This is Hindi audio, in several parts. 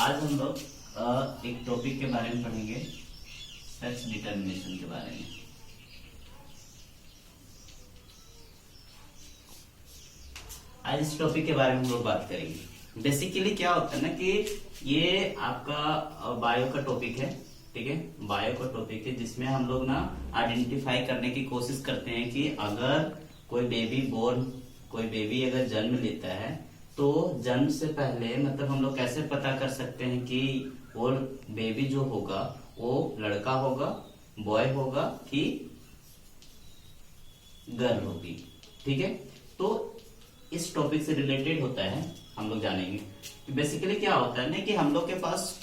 आज हम लोग एक टॉपिक के बारे में पढ़ेंगे, सेक्स डिटर्मिनेशन के बारे में। आज इस टॉपिक के बारे में हम लोग बात करेंगे। बेसिकली क्या होता है ना कि ये आपका बायो का टॉपिक है, ठीक है। बायो का टॉपिक है जिसमें हम लोग ना आइडेंटिफाई करने की कोशिश करते हैं कि अगर कोई बेबी अगर जन्म लेता है तो जन्म से पहले मतलब हम लोग कैसे पता कर सकते हैं कि वो बेबी जो होगा वो लड़का होगा, बॉय होगा कि गर्ल होगी, ठीक है। तो इस टॉपिक से रिलेटेड होता है, हम लोग जानेंगे कि बेसिकली क्या होता है ना कि हम लोग के पास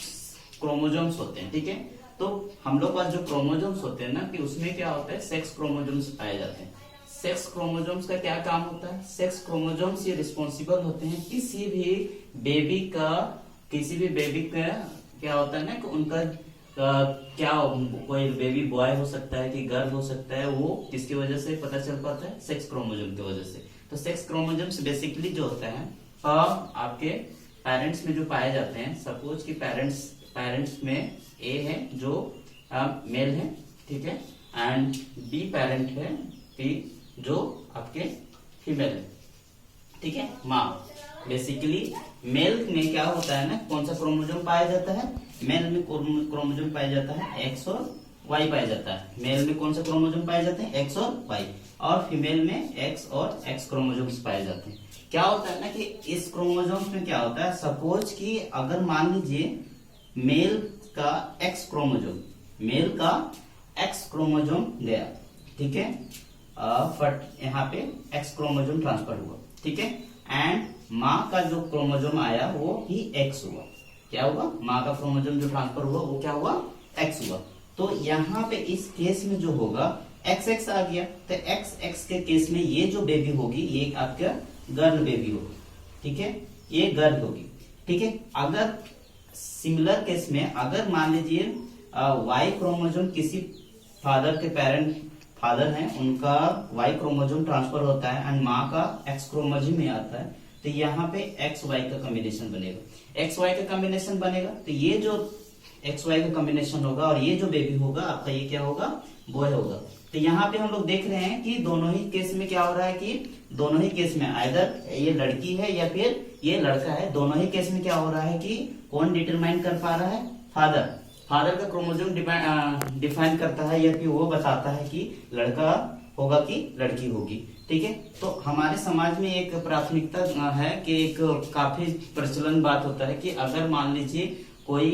क्रोमोजोम्स होते हैं, ठीक है। तो हम लोग पास जो क्रोमोजोम्स होते हैं ना कि उसमें क्या होता है, सेक्स क्रोमोजोम्स पाए जाते हैं। सेक्स क्रोमोजोम्स का क्या काम होता है? सेक्स क्रोमोजोम्स ये रिस्पॉन्सिबल होते हैं किसी भी बेबी का क्या होता है ना कि उनका क्या कोई बेबी बॉय हो सकता है कि गर्ल हो सकता है, वो किसकी वजह से पता चल पाता है? सेक्स क्रोमोजोम की वजह से। तो सेक्स क्रोमोजोम्स बेसिकली जो होता है आपके पेरेंट्स में जो पाए जाते हैं। सपोज कि पेरेंट्स में ए है जो मेल है, ठीक है, एंड बी पेरेंट है बी जो आपके फीमेल है, ठीक है। माँ बेसिकली मेल में क्या होता है ना, कौन सा क्रोमोजोम पाया जाता है? मेल में क्रोमोजोम पाया जाता है एक्स और वाई पाया जाता है। मेल में कौन सा क्रोमोजोम पाए जाते हैं? एक्स और वाई। और फीमेल में एक्स और एक्स क्रोमोजोम्स पाए जाते हैं। क्या होता है ना कि इस क्रोमोजोम्स में क्या होता है, सपोज कि अगर मान लीजिए मेल का एक्स क्रोमोजोम गया, ठीक है, फट यहाँ पे एक्स क्रोमोजोम ट्रांसफर हुआ, ठीक है, एंड माँ का जो क्रोमोजोम आया वो ही एक्स हुआ। क्या हुआ? माँ का क्रोमोजोम जो ट्रांसफर हुआ वो क्या हुआ? एक्स हुआ। तो यहाँ पे इस केस में जो होगा एक्स एक्स आ गया, तो एक्स एक्स के केस में ये जो बेबी होगी ये आपका गर्ल बेबी होगी, ठीक है, ये गर्ल होगी, ठीक है। अगर सिमिलर केस में अगर मान लीजिए वाई क्रोमोजोम किसी फादर के फादर हैं, उनका वाई क्रोमोजोम ट्रांसफर होता है एंड माँ का एक्स क्रोमोजोम में आता है, तो यहाँ पे एक्स वाई का कॉम्बिनेशन बनेगा। तो ये जो एक्स वाई का कॉम्बिनेशन होगा और ये जो बेबी होगा आपका ये क्या होगा? बॉय होगा। तो यहाँ पे हम लोग देख रहे हैं कि दोनों ही केस में क्या हो रहा है कि दोनों ही केस में आइदर ये लड़की है या फिर ये लड़का है, दोनों ही केस में क्या हो रहा है कि कौन डिटरमाइन कर पा रहा है? फादर का क्रोमोजोम डिफाइन करता है या फिर वो बताता है कि लड़का होगा कि लड़की होगी, ठीक है। तो हमारे समाज में एक प्राथमिकता है कि एक काफी प्रचलन बात होता है कि अगर मान लीजिए कोई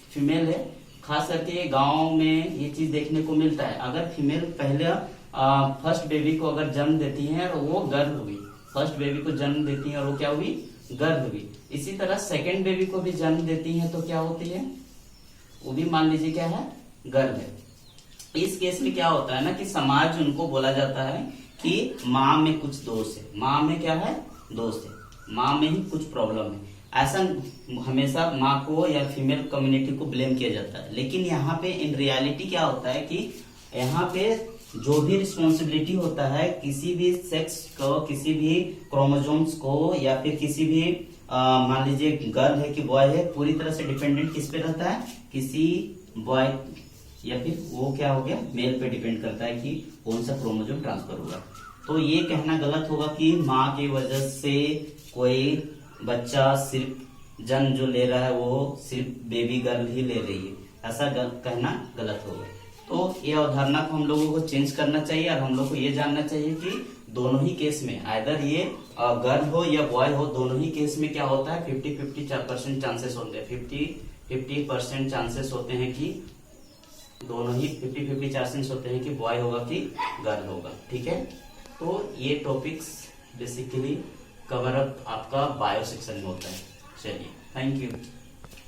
फीमेल है, खास करके गांव में ये चीज देखने को मिलता है, अगर फीमेल पहले फर्स्ट बेबी को अगर जन्म देती है और वो गर्ल हुई, फर्स्ट बेबी को जन्म देती है और वो क्या हुई? गर्ल हुई। इसी तरह सेकेंड बेबी को भी जन्म देती है तो क्या होती है? वो भी मान लीजिए क्या है? गर्ल है। इस केस में क्या होता है ना कि समाज उनको बोला जाता है कि माँ में कुछ दोष है, माँ में क्या है? दोष है, माँ में ही कुछ प्रॉब्लम है। ऐसा हमेशा माँ को या फीमेल कम्युनिटी को ब्लेम किया जाता है। लेकिन यहाँ पे इन रियलिटी क्या होता है कि यहाँ पे जो भी रिस्पॉन्सिबिलिटी होता है किसी भी सेक्स को, किसी भी क्रोमोजोम्स को या फिर किसी भी मान लीजिए गर्ल है कि बॉय है, पूरी तरह से डिपेंडेंट किस पे रहता है? किसी बॉय या फिर वो क्या हो गया? मेल पे डिपेंड करता है कि कौन सा क्रोमोजोम ट्रांसफर होगा। तो ये कहना गलत होगा कि माँ की वजह से कोई बच्चा सिर्फ जन्म जो ले रहा है वो सिर्फ बेबी गर्ल ही ले रही है, ऐसा कहना गलत होगा। तो ये अवधारणा को हम लोगों को चेंज करना चाहिए और हम लोग को ये जानना चाहिए कि दोनों ही केस में आइदर ये गर्ल हो या बॉय हो, दोनों ही केस में क्या होता है? 50-50% चांसेस होते हैं, 50% चांसेस होते हैं कि दोनों ही 50-50 चांसेस होते हैं कि बॉय होगा कि गर्ल होगा, ठीक है। तो ये टॉपिक्स बेसिकली कवर अप आपका बायो सेक्शन में होता है। चलिए, थैंक यू।